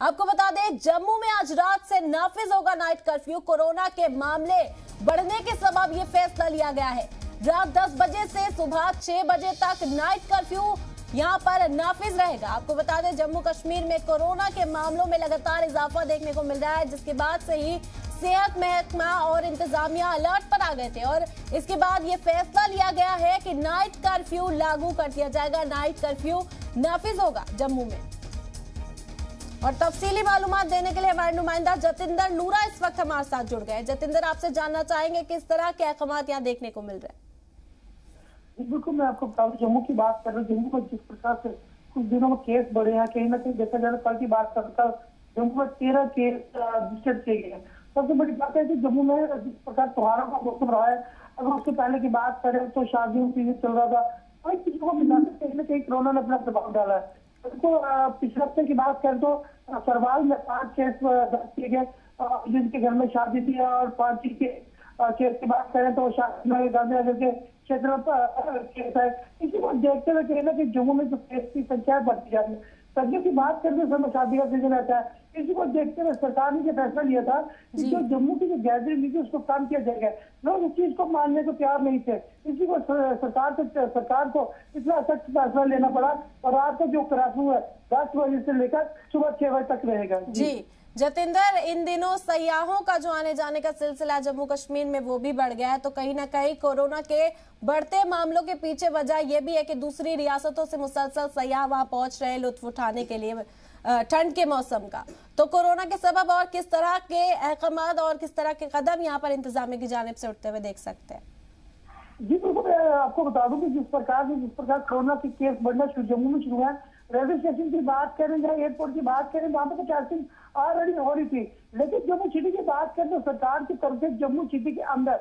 आपको बता दें, जम्मू में आज रात से नाफिज होगा नाइट कर्फ्यू। कोरोना के मामले बढ़ने के सबब ये फैसला लिया गया है। रात 10 बजे से सुबह 6 बजे तक नाइट कर्फ्यू यहां पर नाफिज रहेगा। आपको बता दें, जम्मू कश्मीर में कोरोना के मामलों में लगातार इजाफा देखने को मिल रहा है, जिसके बाद से ही सेहत महकमा और इंतजामिया अलर्ट पर आ गए थे और इसके बाद ये फैसला लिया गया है कि नाइट कर्फ्यू लागू कर दिया जाएगा। नाइट कर्फ्यू नाफिज होगा जम्मू में। और तफसीली मालूमात देने के लिए हमारे नुमाइंदा जतिंदर नूरा इस वक्त हमारे साथ जुड़ गए। जतिंदर, आपसे जानना चाहेंगे किस तरह के अहकामात यहाँ देखने को मिल रहे हैं। बिल्कुल, मैं आपको बता दूं, जम्मू की बात कर रहा हूँ। जम्मू में जिस प्रकार से कुछ दिनों में केस बढ़े हैं, कहीं ना कहीं देखा जाए, कल की बात करता जम्मू में 13 केस रजिस्टर्ड किए गए। सबसे बड़ी बात है कि जम्मू में जिस प्रकार त्योहारों का मौसम रहा है, अगर उसके पहले की बात करें तो शादियों की चल रहा था, और किसी को मिलाकर कहीं ना कहीं कोरोना ने अपना प्रभाव डाला है। उसको पिछले हफ्ते की बात करें तो सरवाल में 5 केस दर्ज किए गए, जिनके घर में शादी थी, और 5 के केस की बात करें तो शादी गांधीनगर के क्षेत्र में केस है। इसी को देखते हुए कहीं ना कि जम्मू में जो केस की संख्या बढ़ती जा रही है। सर्दियों की बात करते समय शादी का सीजन रहता है, इसी को देखते हुए सरकार ने फैसला लिया था कि जो जम्मू की जो गैदरिंग थी उसको कम किया जाएगा। लोग इस चीज को मानने को तैयार नहीं थे, इसी को सरकार को इतना सख्त फैसला लेना पड़ा। और रात को जो कर्फ्यू है 10 बजे से लेकर सुबह 6 बजे तक रहेगा। जी जतिंदर, इन दिनों सयाहों का जो आने जाने का सिलसिला जम्मू कश्मीर में वो भी बढ़ गया है, तो कहीं ना कहीं कोरोना के बढ़ते मामलों के पीछे वजह ये भी है कि दूसरी रियासतों से मुसलसल सयाह वहां पहुंच रहे लुत्फ उठाने के लिए ठंड के मौसम का। तो कोरोना के सबब और किस तरह के अहकामात और किस तरह के कदम यहाँ पर इंतजामिया की जानिब से उठते हुए देख सकते हैं? जी बिल्कुल, आपको बता दूं कि जिस प्रकार कोरोना के केस बढ़ना जम्मू में शुरू है, रेलवे स्टेशन की बात करें या एयरपोर्ट की बात करें, वहां पर तो टेस्टिंग ऑलरेडी हो रही थी। लेकिन जम्मू सिटी की बात करें तो सरकार की तरफ से जम्मू सिटी के अंदर,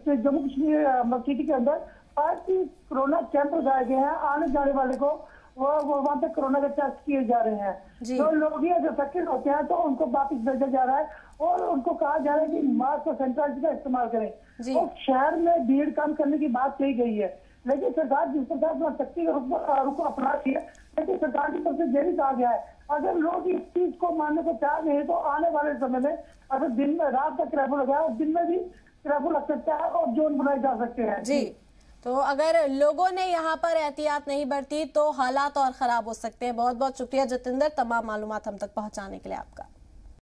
जम्मू कश्मीर सिटी के अंदर 5 कोरोना कैंप लगाए गए हैं। आने जाने वाले को वो वहाँ पे कोरोना के टेस्ट किए जा रहे हैं। जो लोग ही अफेक्टेड होते हैं तो उनको वापिस भेजा जा रहा है और उनको कहा जा रहा है कि मास्क और सैनिटाइजर का इस्तेमाल करें। तो शहर में भीड़ कम करने की बात कही गई है, लेकिन सरकार जिस प्रकार अपना सख्ती का रुख अपना रही है, लेकिन सरकार की तरफ से यही कहा गया है, अगर लोग इस चीज को मानने को तैयार नहीं है तो आने वाले समय में अगर दिन में रात तक कर्फ्यू लगाया और दिन में भी कर्फ्यू लग सकता है और जोन बनाए जा सकते हैं। जी, तो अगर लोगों ने यहाँ पर एहतियात नहीं बरती तो हालात और खराब हो सकते हैं। बहुत बहुत शुक्रिया जतिंदर, तमाम मालूमात हम तक पहुंचाने के लिए आपका।